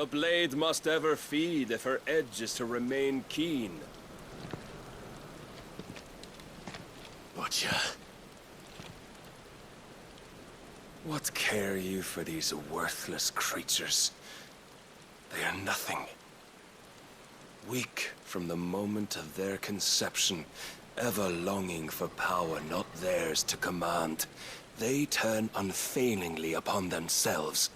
A blade must ever feed if her edge is to remain keen. Butcher. What care you for these worthless creatures? They are nothing. Weak from the moment of their conception, ever longing for power not theirs to command, they turn unfailingly upon themselves.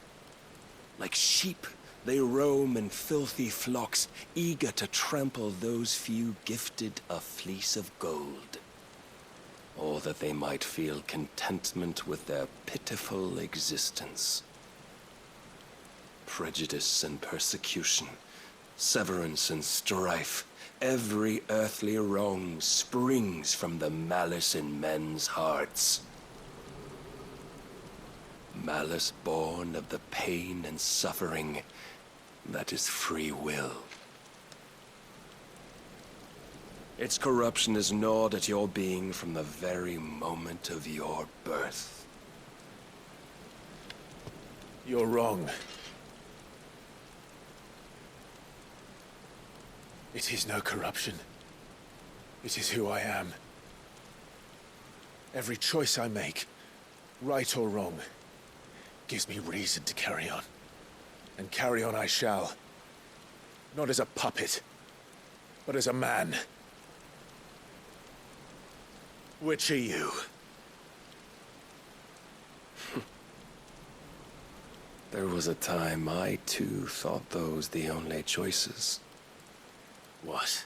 Like sheep, they roam in filthy flocks, eager to trample those few gifted a fleece of gold. Or that they might feel contentment with their pitiful existence. Prejudice and persecution, severance and strife, every earthly wrong springs from the malice in men's hearts. Malice born of the pain and suffering that is free will. Its corruption is gnawed at your being from the very moment of your birth. You're wrong. It is no corruption. It is who I am. Every choice I make, right or wrong, gives me reason to carry on. And carry on I shall. Not as a puppet, but as a man. Which are you? There was a time I too thought those the only choices. What?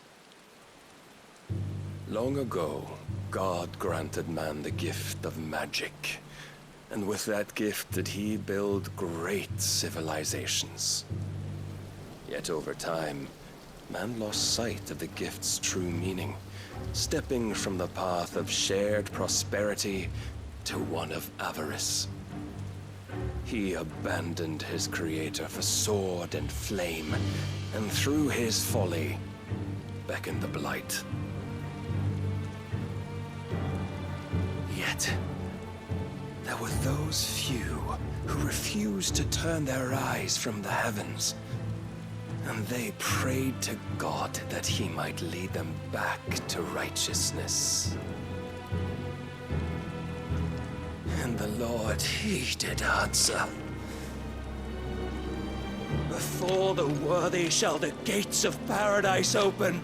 Long ago, God granted man the gift of magic. And with that gift did he build great civilizations. Yet over time, man lost sight of the gift's true meaning, stepping from the path of shared prosperity to one of avarice. He abandoned his creator for sword and flame, and through his folly, beckoned the blight. Yet, there were those few who refused to turn their eyes from the heavens, and they prayed to God that he might lead them back to righteousness. And the Lord, he did answer. Before the worthy shall the gates of paradise open.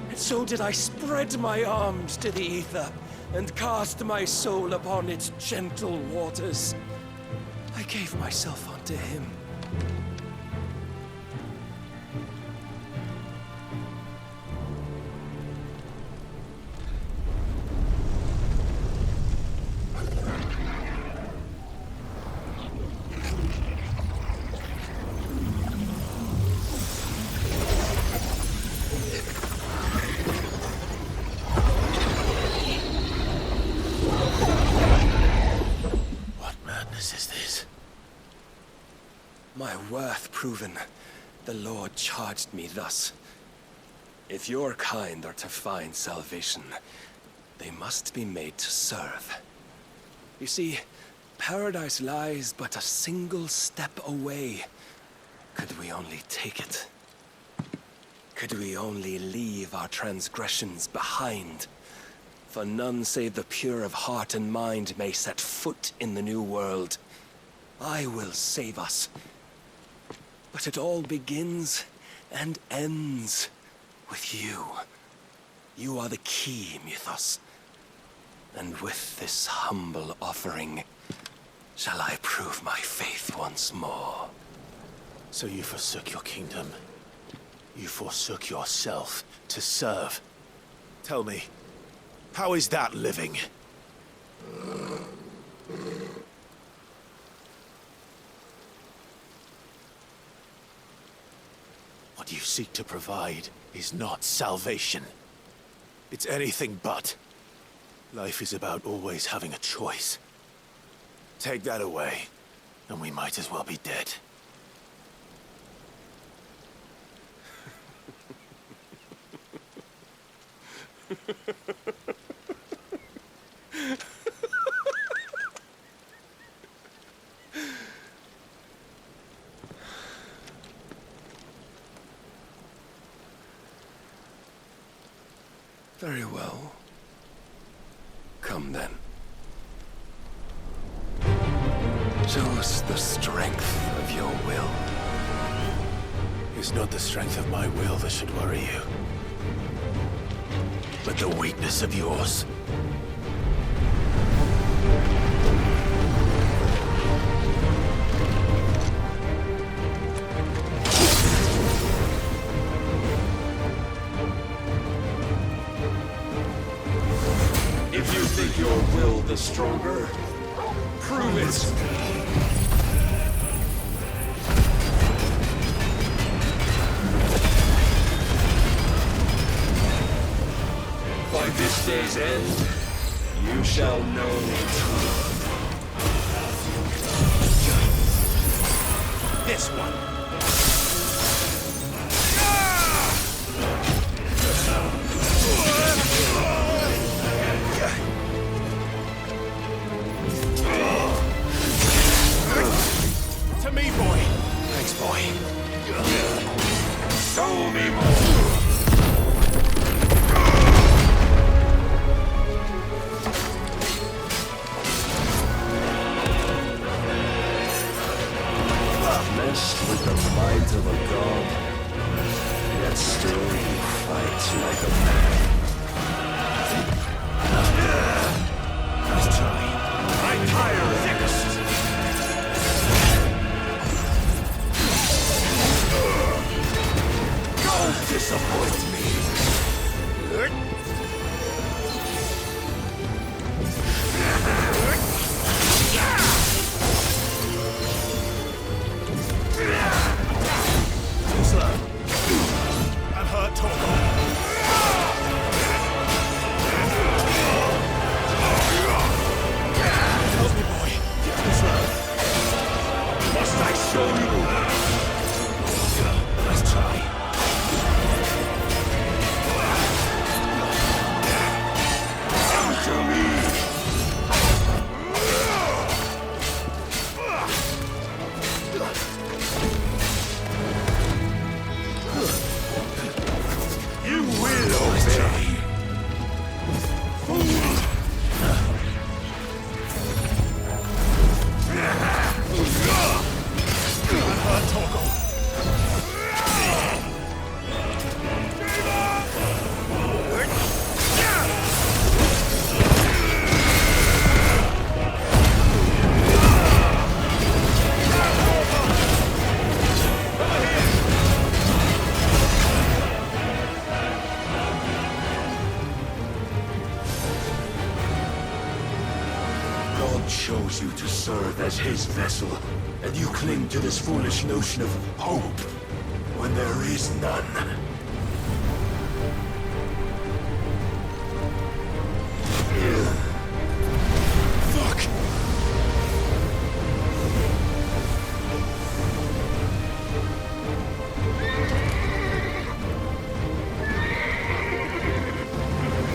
And so did I spread my arms to the ether, and cast my soul upon its gentle waters. I gave myself unto him. My worth proven, the Lord charged me thus. If your kind are to find salvation, they must be made to serve. You see, paradise lies but a single step away. Could we only take it? Could we only leave our transgressions behind? For none save the pure of heart and mind may set foot in the new world. I will save us. But it all begins and ends with you. You are the key, Mythos. And with this humble offering, shall I prove my faith once more. So you forsook your kingdom. You forsook yourself to serve. Tell me, how is that living? What you seek to provide is not salvation. It's anything but. Life is about always having a choice. Take that away, and we might as well be dead. Very well. Come then. Show us the strength of your will. It's not the strength of my will that should worry you, but the weakness of yours. If you think your will the stronger, prove it! By this day's end, you shall know truth. This one. To me, boy. Thanks, boy. Show me more! Meshed with the might of a god, yet still you fight like a man. Nice try. I tire thickest! Don't disappoint me! Too slow. I'm hurt, Torgal. Help me, boy. Too slow. Must I show you? Nice try. Come to me! You will obey! Fool! I'm hurt, Torgal. God chose you to serve as his vessel, and you cling to this foolish notion of hope when there is none. Fuck!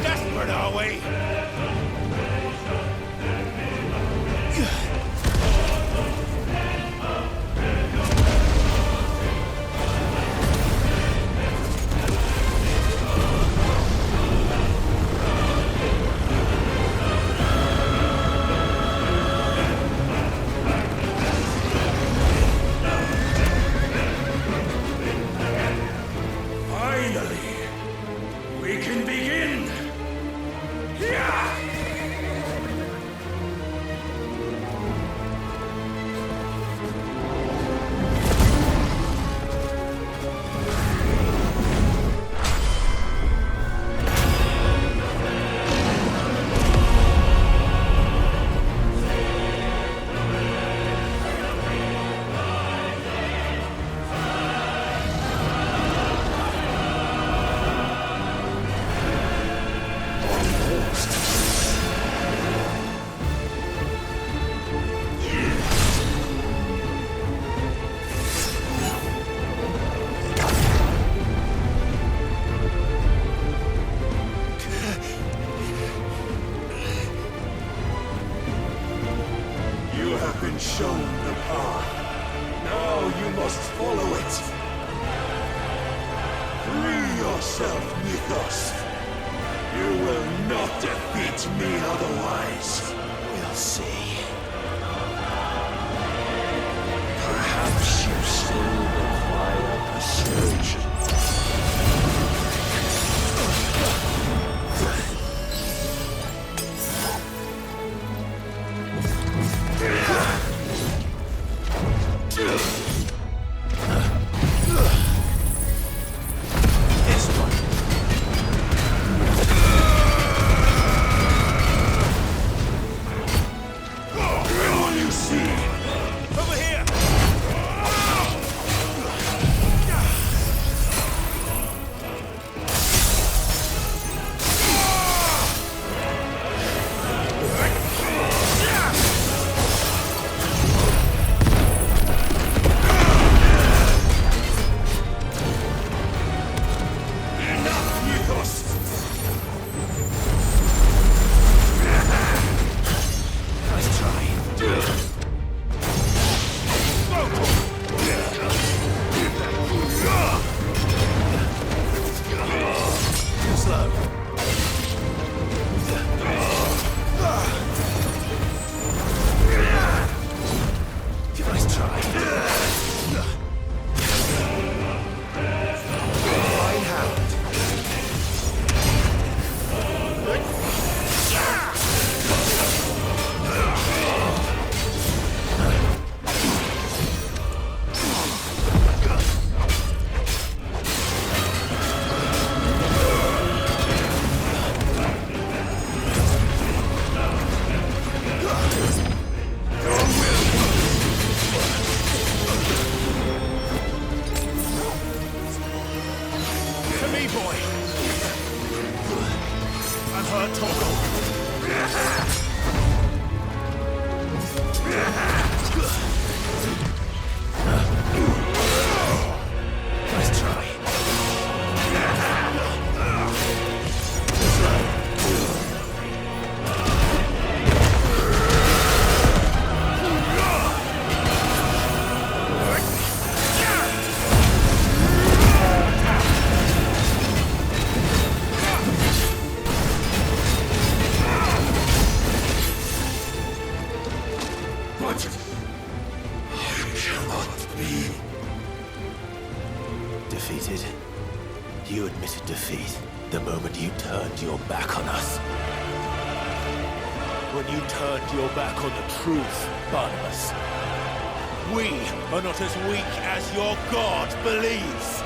Desperate, are we? Finally, we can begin! Yeah! You have been shown the path. Now you must follow it. Free yourself, Mythos. You will not defeat me otherwise. We'll see. Perhaps you still require persuasion. Defeated? You admitted defeat the moment you turned your back on us. When you turned your back on the truth, Barnabas. We are not as weak as your God believes.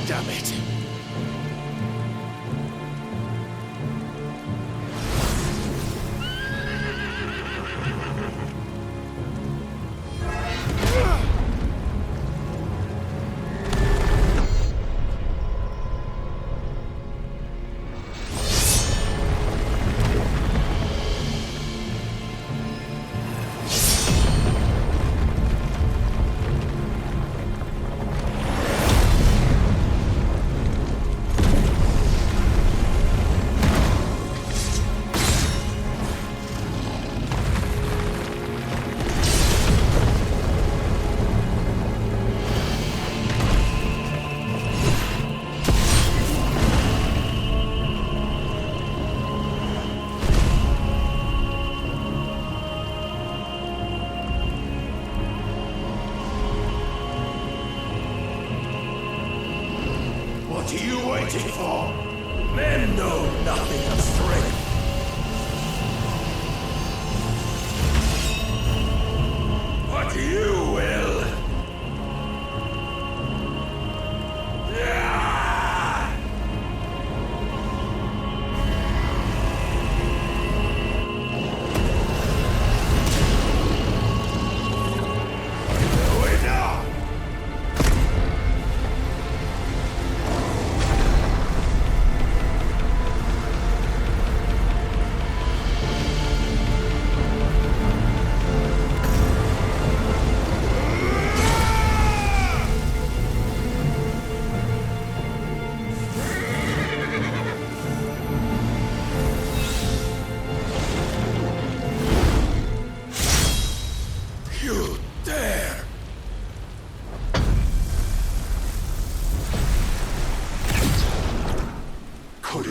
Damn it. What are you waiting for? Men know nothing of strength. But you will.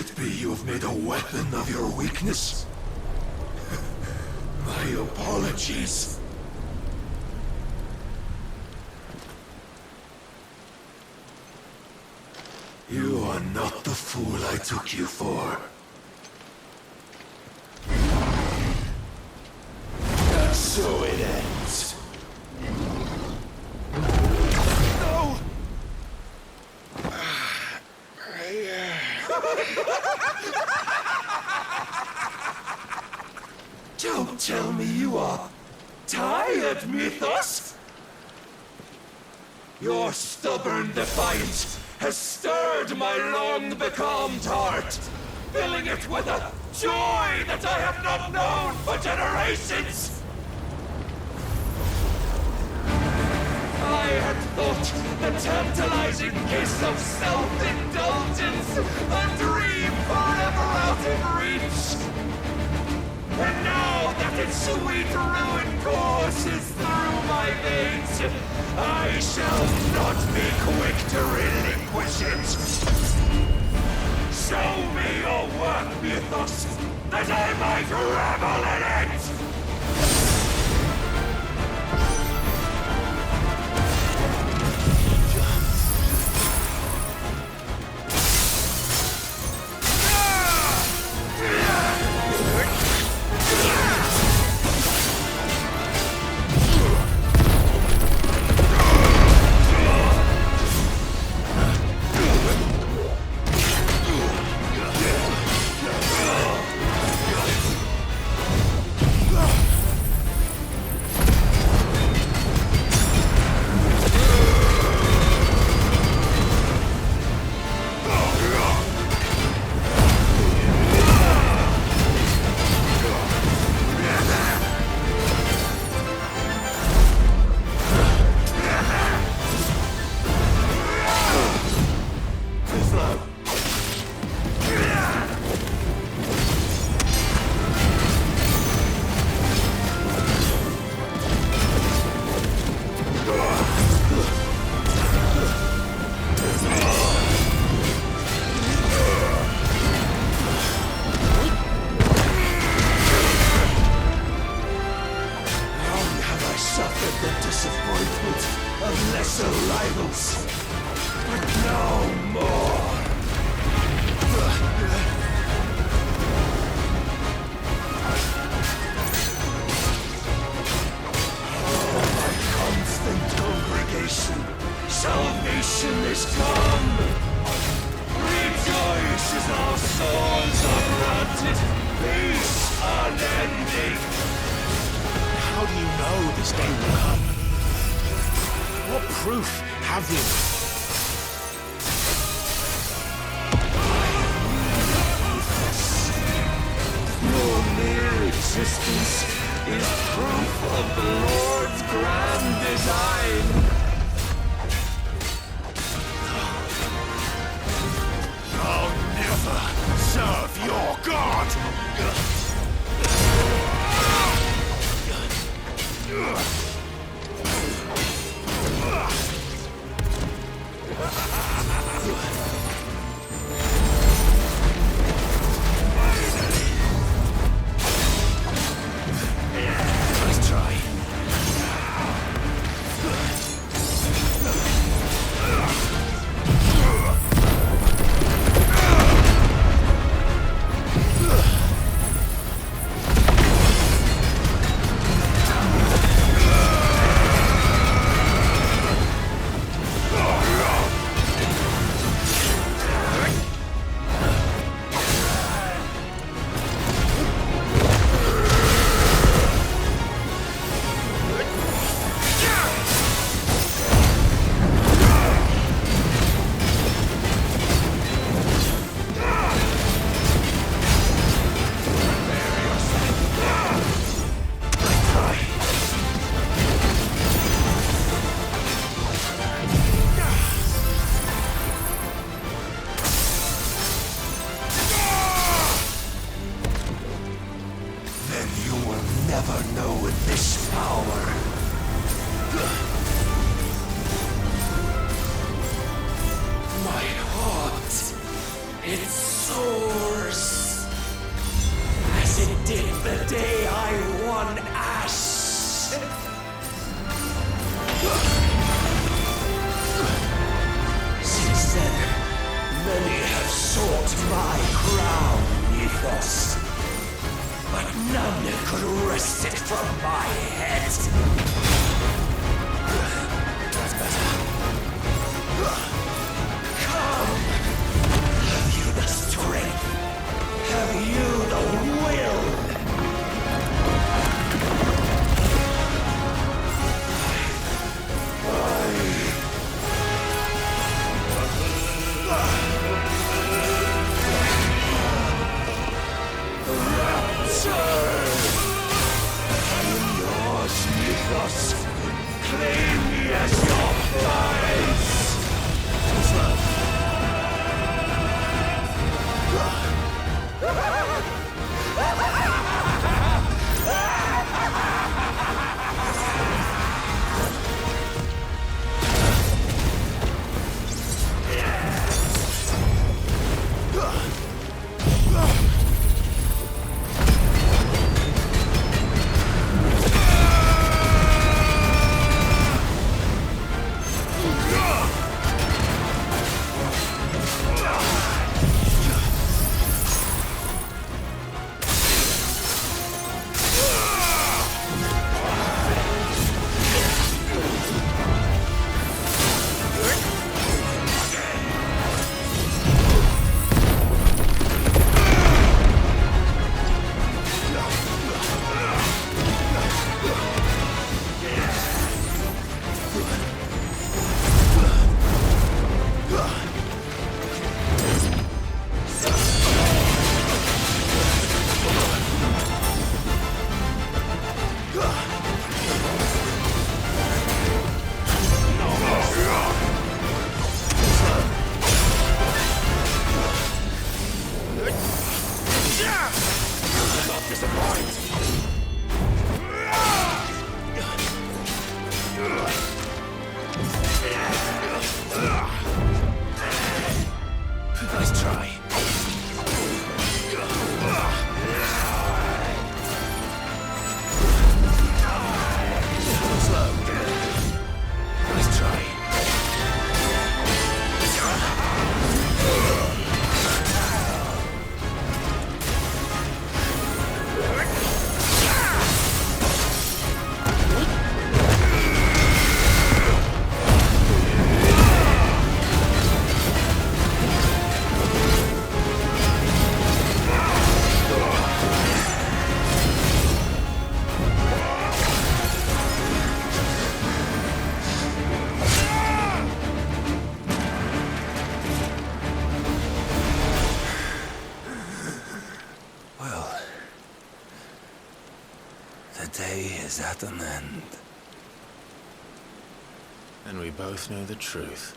it be you have made a weapon of your weakness? My apologies. You are not the fool I took you for. And so it ends. No! Don't tell me you are tired, Mythos! Your stubborn defiance has stirred my long-becalmed heart, filling it with a joy that I have not known for generations! I had thought the tantalizing kiss of self-indulgence a dream forever out of reach. And now that its sweet ruin courses through my veins, I shall not be quick to relinquish it. Show me your work, Mythos, that I might revel in it! Salvation is come! Rejoice as our souls are granted peace unending! How do you know this day will come? What proof have you? Your mere existence is proof of the Lord's grand design! Serve your god! Nice try. It's so sought my crown, Ethos. But none could wrest it from my head. That's better. Come! Have you the strength? Have you the will? Claim me as your prize! Nice try. Slow. Nice try. The day is at an end. And we both know the truth.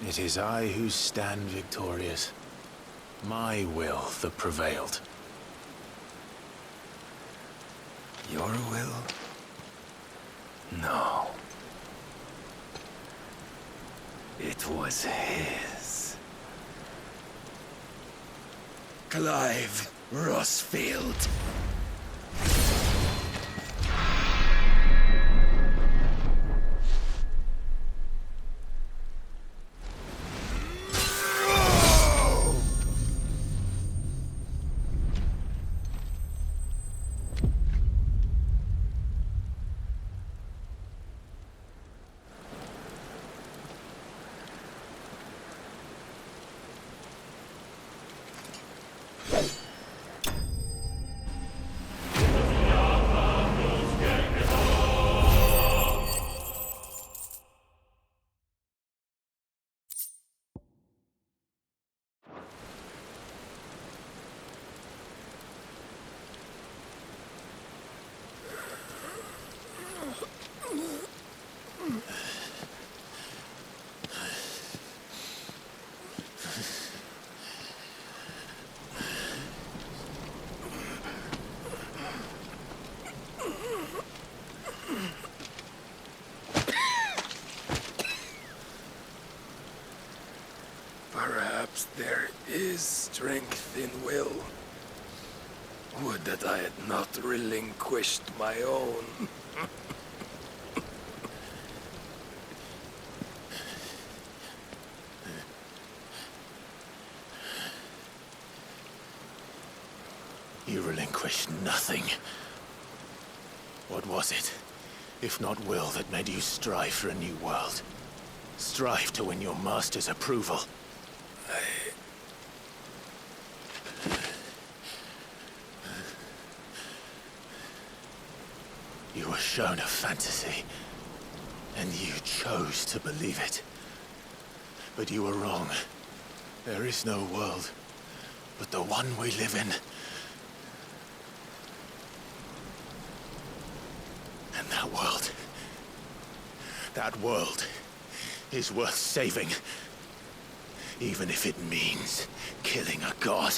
It is I who stand victorious. My will that prevailed. Your will? No. It was his. Clive Rossfield. Perhaps there is strength in will. Would that I had not relinquished my own. You relinquished nothing. What was it, if not will, that made you strive for a new world? Strive to win your master's approval? You were shown a fantasy, and you chose to believe it. But you were wrong. There is no world but the one we live in. And that world is worth saving, even if it means killing a god.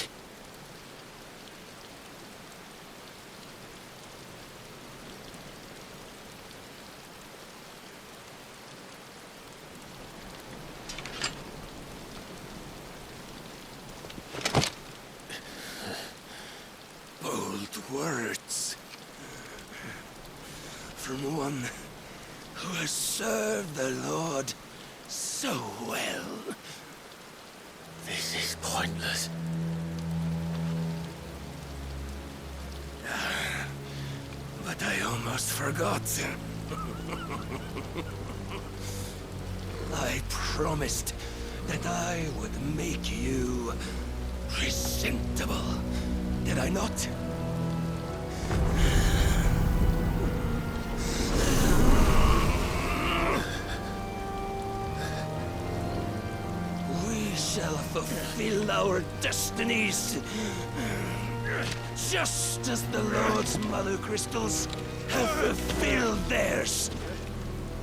Words from one who has served the Lord so well. This is pointless. But I almost forgot. I promised that I would make you presentable. Did I not? We shall fulfill our destinies, just as the Lord's Mother Crystals have fulfilled theirs.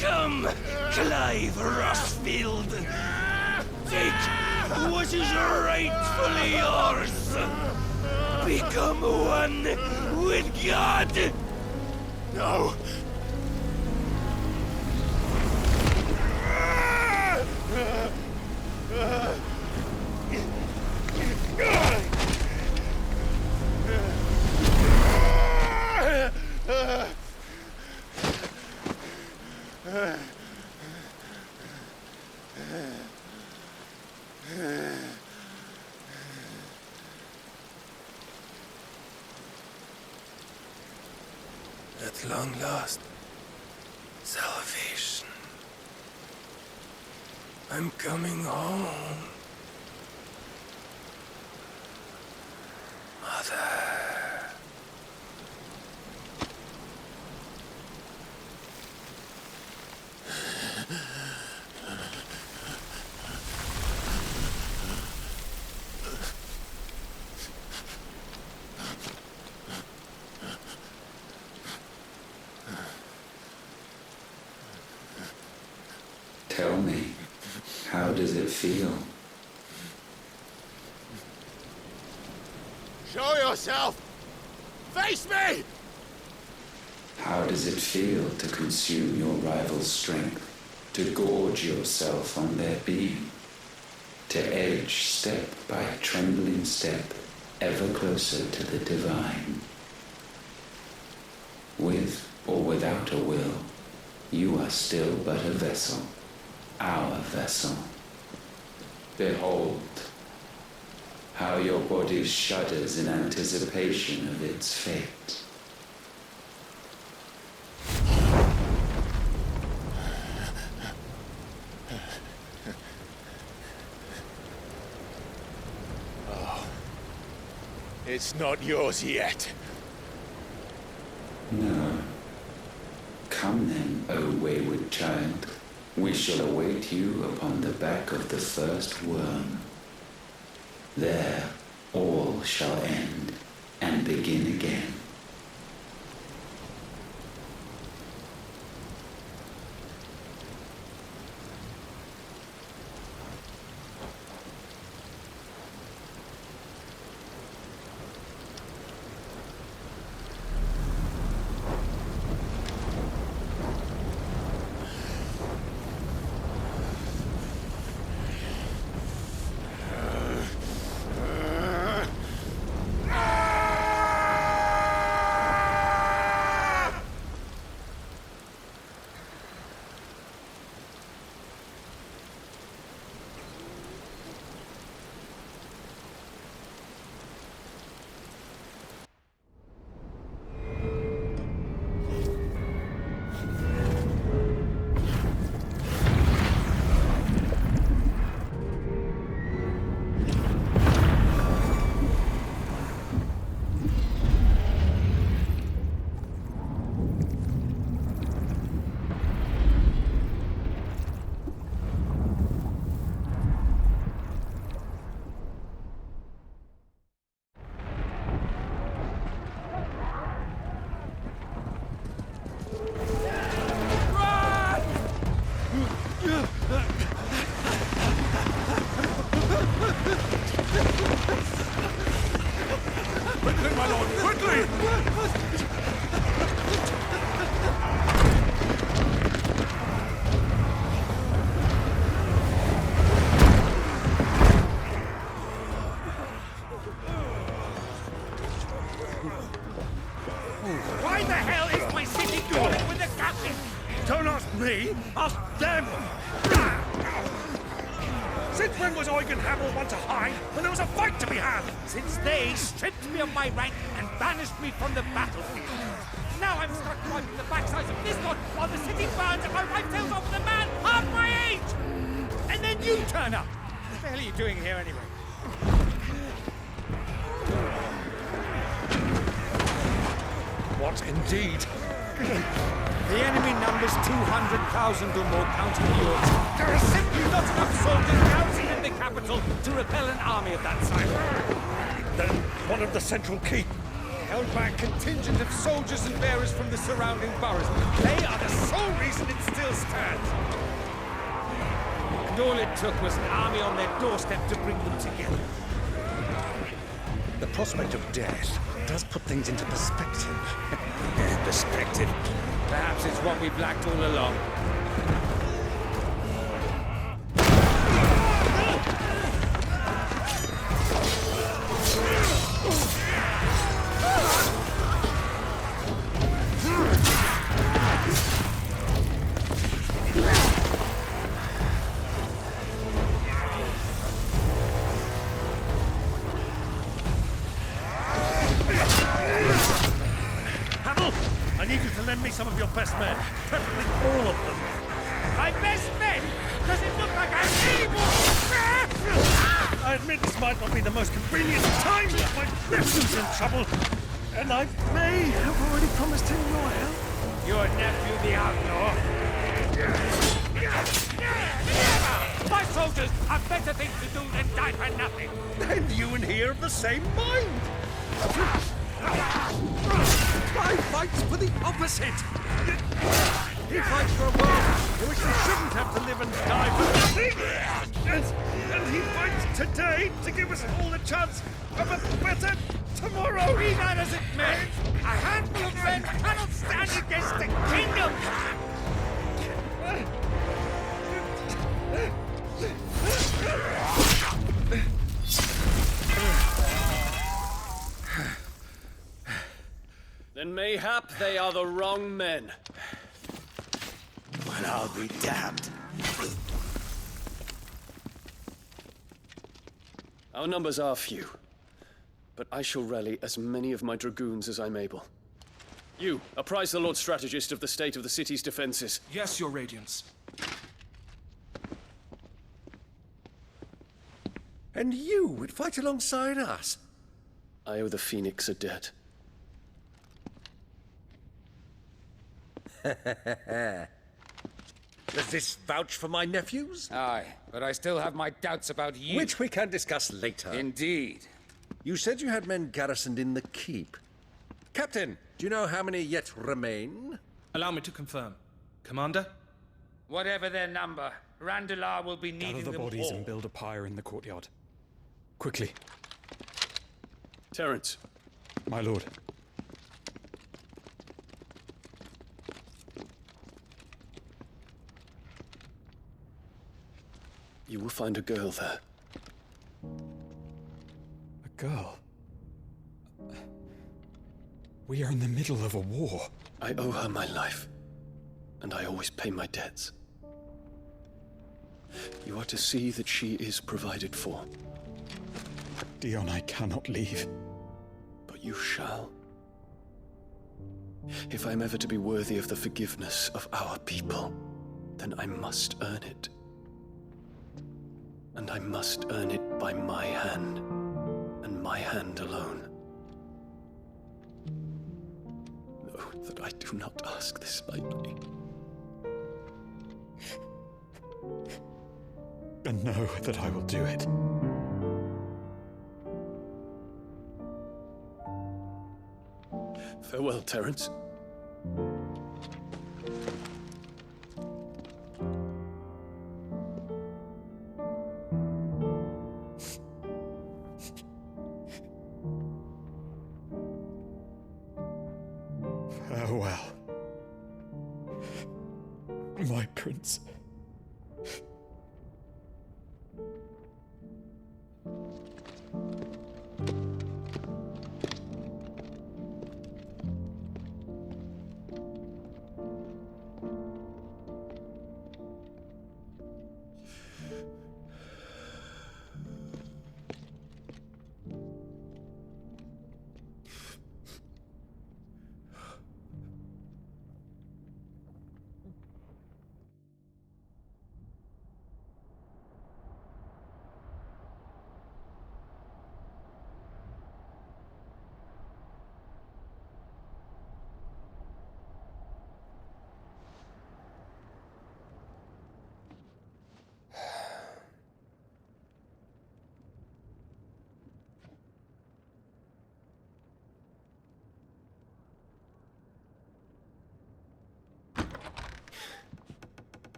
Come, Clive Rossfield, take what is rightfully yours. Become one with God! No! At long last, salvation. I'm coming home. Mother. Tell me, how does it feel? Show yourself! Face me! How does it feel to consume your rival's strength, to gorge yourself on their beam, to edge step by trembling step ever closer to the divine? With or without a will, you are still but a vessel, our vessel. Behold, how your body shudders in anticipation of its fate. It's not yours yet. No. Come then, O wayward child. We shall await you upon the back of the first worm. There all shall end and begin again. Quickly, my lord, quickly! Why the hell is my city going with the captain? Don't ask me, ask them! Since when was Eugen Hamel one to hide when there was a fight to be had? Since they stripped me of my rank and banished me from the battlefield. Now I'm stuck wiping the backsides of this lot while the city burns and my wife tells off the man half my age! And then you turn up! What the hell are you doing here anyway? What indeed? The enemy numbers 200,000 or more counting yours. There are simply not enough soldiers garrisoned in the capital to repel an army of that size. Then one of the central keep. Held by a contingent of soldiers and bearers from the surrounding boroughs. They are the sole reason it still stands. And all it took was an army on their doorstep to bring them together. The prospect of death does put things into perspective. Perspective. Perhaps it's what we've lacked all along. Hamel, I need you to lend me some of your best men. Preferably all of them. My best men! Does it look like I'm any more? I admit this might not be the most convenient time, but my nephew's in trouble. And I may have already promised him your help. Your nephew, the outlaw. My soldiers have better things to do than die for nothing. And you and he are of the same mind. I fights for the opposite. He fights for a world in which we shouldn't have to live and die for nothing. And he fights today to give us all the chance of a better tomorrow. Be that as it may, a handful of men cannot stand against the kingdom. Then mayhap they are the wrong men. Well, I'll be damned. Our numbers are few, but I shall rally as many of my dragoons as I'm able. You, apprise the Lord Strategist of the state of the city's defenses. Yes, Your Radiance. And you would fight alongside us? I owe the Phoenix a debt. Does this vouch for my nephews? Aye, but I still have my doubts about you. Which we can discuss later. Indeed. You said you had men garrisoned in the keep. Captain, do you know how many yet remain? Allow me to confirm. Commander? Whatever their number, Randalar will be needing Gather the them bodies all. and build a pyre in the courtyard. Quickly, Terence, my lord. you will find a girl there. A girl. We are in the middle of a war. I owe her my life, and I always pay my debts. You are to see that she is provided for, Dion, I cannot leave. but you shall. If I'm ever to be worthy of the forgiveness of our people, then I must earn it. And I must earn it by my hand, and my hand alone. Know that I do not ask this lightly. And know that I will do it. Farewell, Terence. tyrants.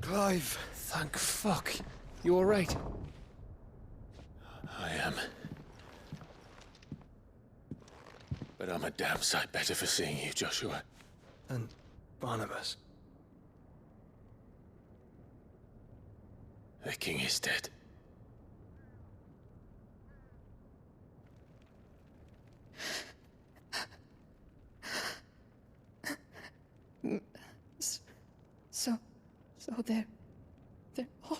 Clive! Thank fuck. You alright? I am. But I'm a damn sight better for seeing you, Joshua. And Barnabas. The king is dead. So they're all...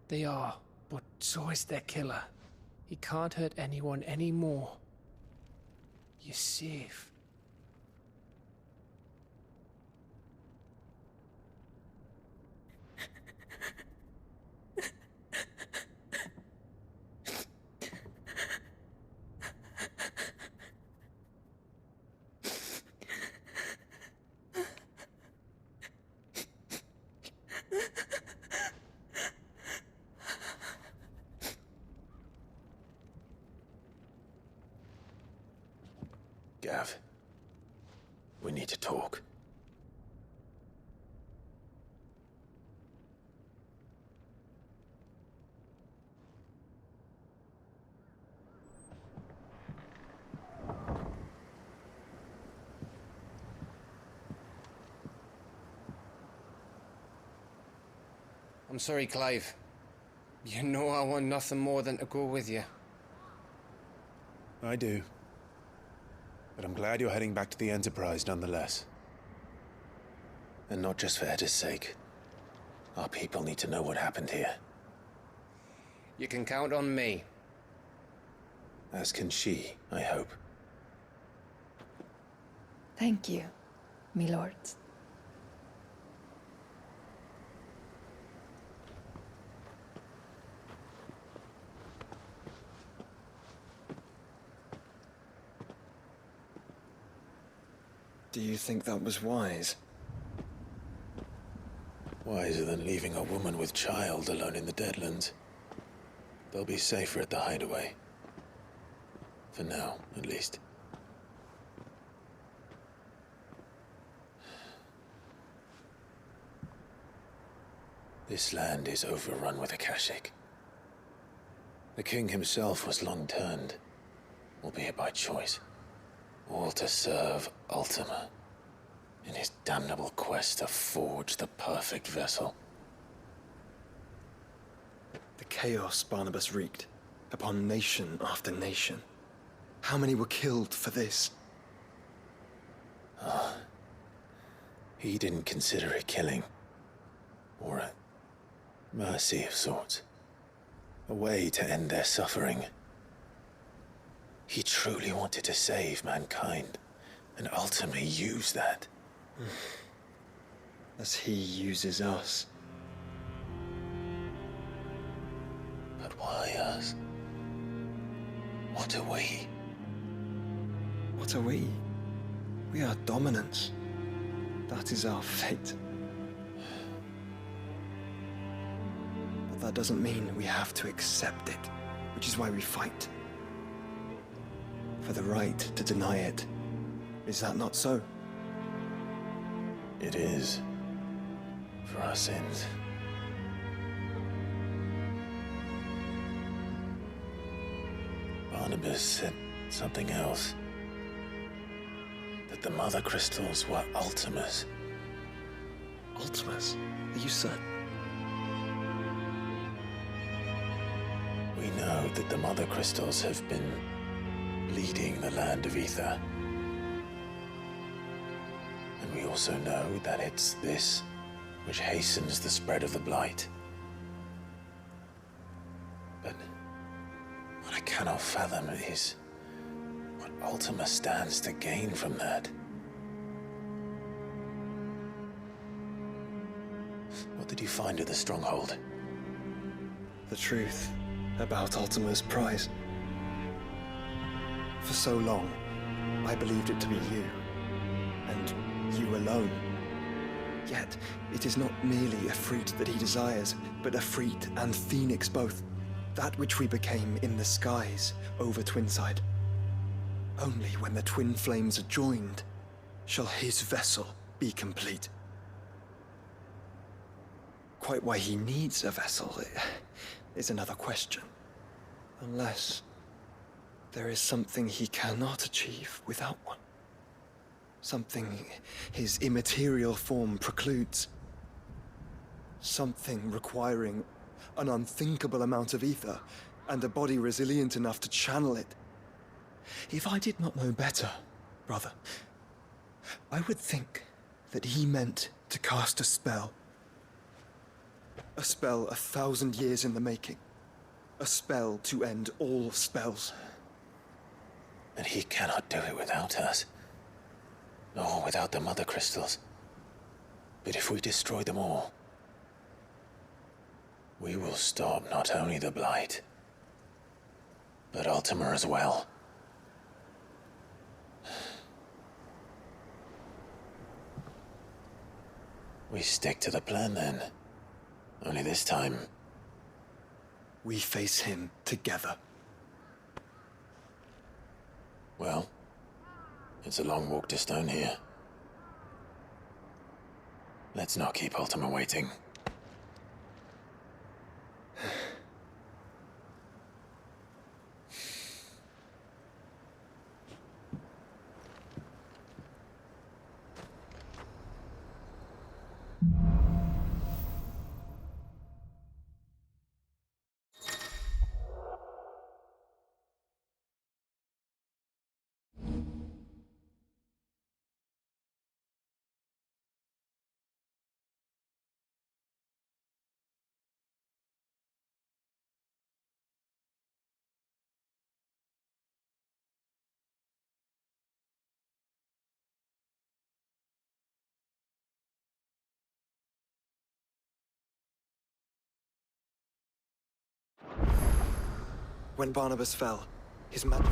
They are, but so is their killer. He can't hurt anyone anymore. You're safe. Gav, we need to talk. I'm sorry, Clive. You know I want nothing more than to go with you. I do. But I'm glad you're heading back to the Enterprise nonetheless. And not just for Etta's sake. Our people need to know what happened here. You can count on me. As can she, I hope. Thank you, me lords. Do you think that was wise? Wiser than leaving a woman with child alone in the Deadlands. They'll be safer at the hideaway. For now, at least. This land is overrun with Akashic. The king himself was long turned, albeit by choice. All to serve Ultima, in his damnable quest to forge the perfect vessel. The chaos Barnabas wreaked upon nation after nation. How many were killed for this? He didn't consider it killing. Or a mercy of sorts. A way to end their suffering. He truly wanted to save mankind, and ultimately use that. As he uses us. But why us? What are we? What are we? We are dominance. That is our fate. But that doesn't mean we have to accept it, which is why we fight. for the right to deny it. Is that not so? It is. For our sins. Barnabas said something else. That the Mother Crystals were Ultimas. Ultimas? Are you certain? We know that the Mother Crystals have been leading the land of Ether. And we also know that it's this which hastens the spread of the Blight. But what I cannot fathom is what Ultima stands to gain from that. What did you find at the Stronghold? The truth about Ultima's prize. For so long, I believed it to be you, and you alone. Yet, it is not merely a fruit that he desires, but a fruit and phoenix both. That which we became in the skies over Twinside. Only when the twin flames are joined shall his vessel be complete. Quite why he needs a vessel is another question. Unless there is something he cannot achieve without one. Something his immaterial form precludes. Something requiring an unthinkable amount of ether and a body resilient enough to channel it. If I did not know better, brother, I would think that he meant to cast a spell. A spell 1,000 years in the making. A spell to end all spells. And he cannot do it without us. Nor without the Mother Crystals. But if we destroy them all, we will stop not only the Blight, but Ultima as well. We stick to the plan then. Only this time, we face him together. Well, it's a long walk to Stone here. Let's not keep Ultima waiting. When Barnabas fell, his magic...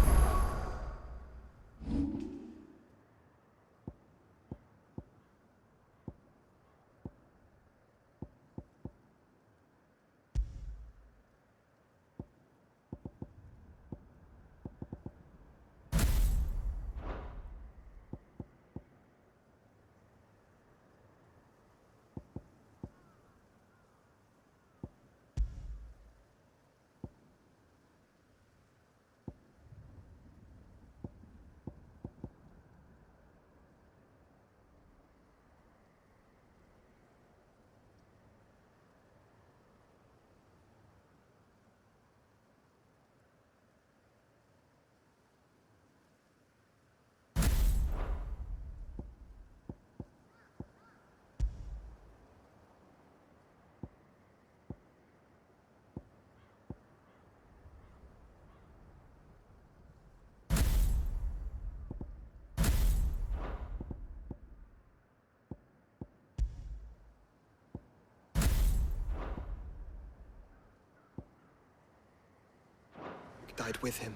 died with him.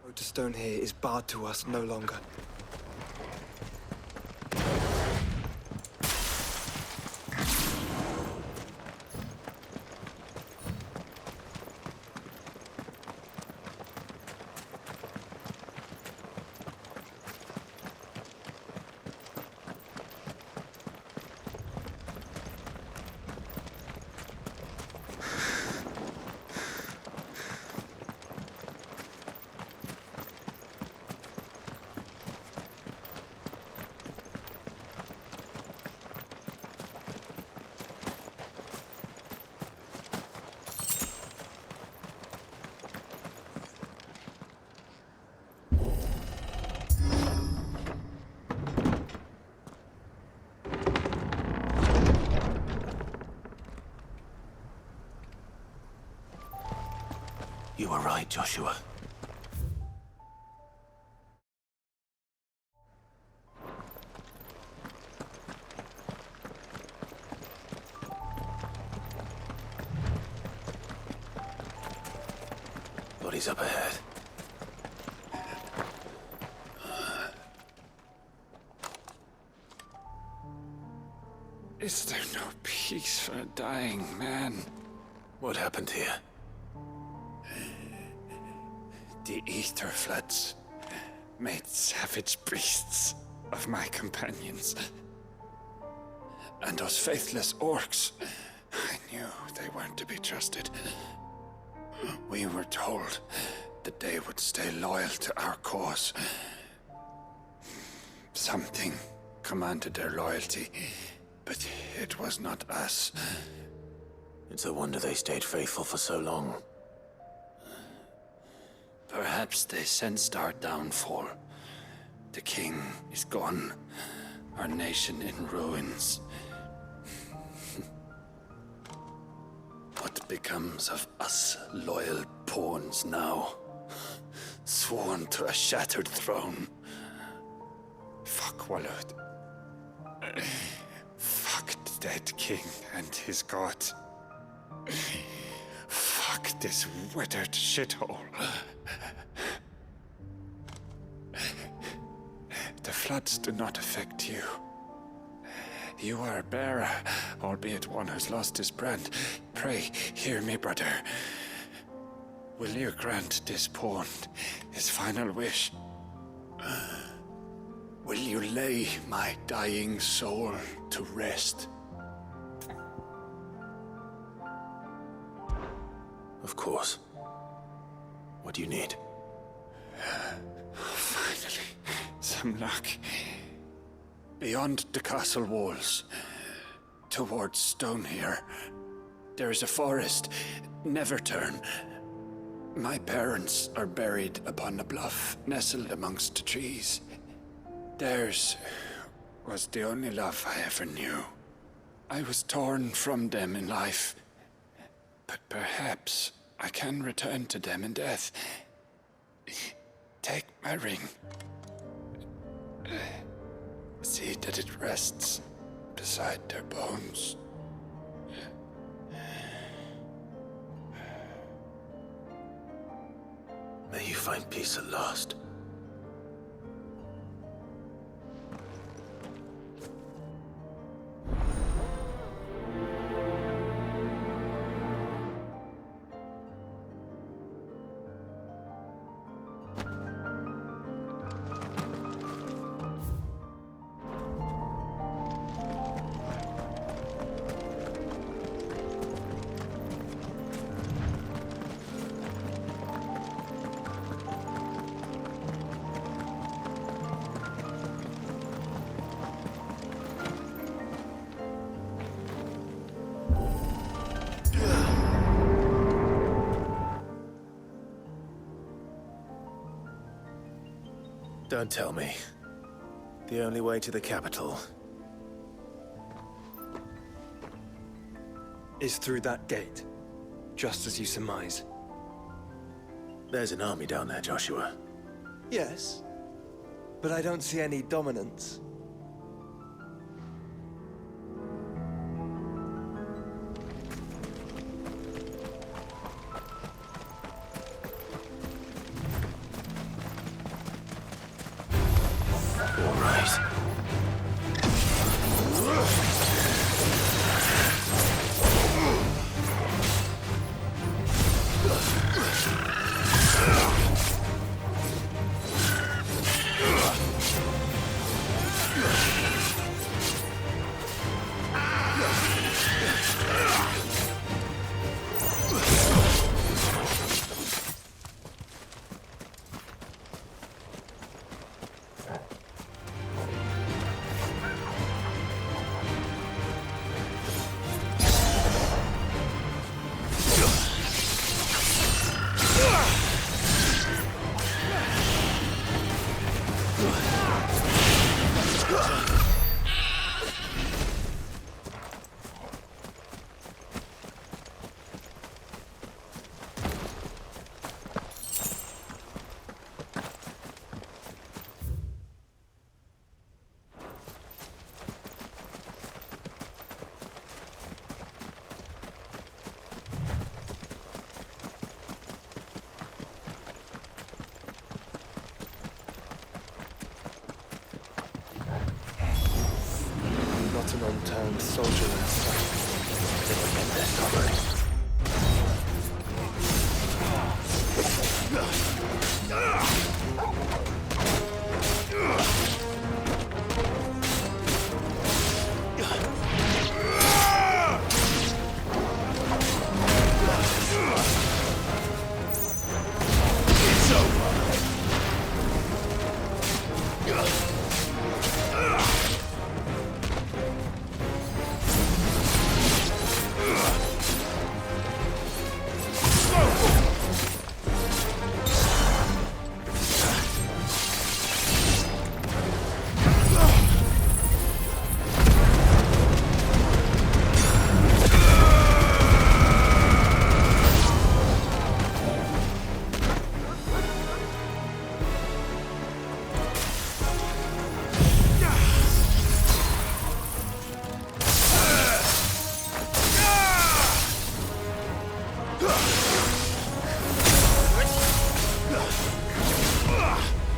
road to stone here is barred to us no longer. You were right, Joshua. Bodies up ahead. Is there no peace for a dying man? What happened here? The ether floods made savage beasts of my companions. And those faithless orcs, I knew they weren't to be trusted. We were told that they would stay loyal to our cause. Something commanded their loyalty, but it was not us. It's a wonder they stayed faithful for so long. Perhaps they sensed our downfall. The king is gone, our nation in ruins. What becomes of us loyal pawns now? Sworn to a shattered throne. Fuck Walud. Fuck the dead king and his god. Fuck this withered shithole. The floods do not affect you. You are a bearer, albeit one who's lost his brand. Pray, hear me, brother. Will you grant this pawn his final wish? Will you lay my dying soul to rest? Of course. What do you need? Finally, some luck. Beyond the castle walls, towards Stone here, there is a forest. Never turn. My parents are buried upon a bluff, nestled amongst the trees. Theirs was the only love I ever knew. I was torn from them in life, but perhaps I can return to them in death. Take my ring. See that it rests beside their bones. May you find peace at last. Don't tell me. The only way to the capital Is through that gate, just as you surmise. There's an army down there, Joshua. Yes, but I don't see any dominance. soldier in sight. They will get their cover. It's over.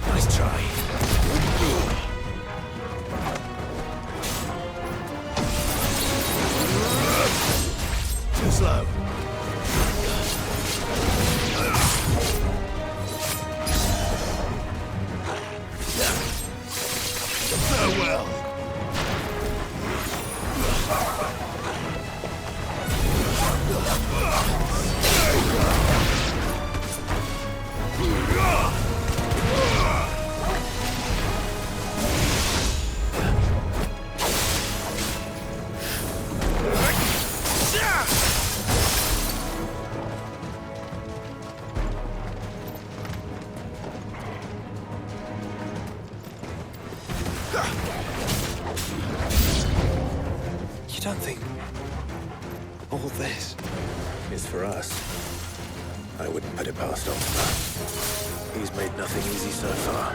Nice try. Too slow. Farewell. You don't think all this Is for us. I wouldn't put it past Optima. He's made nothing easy so far.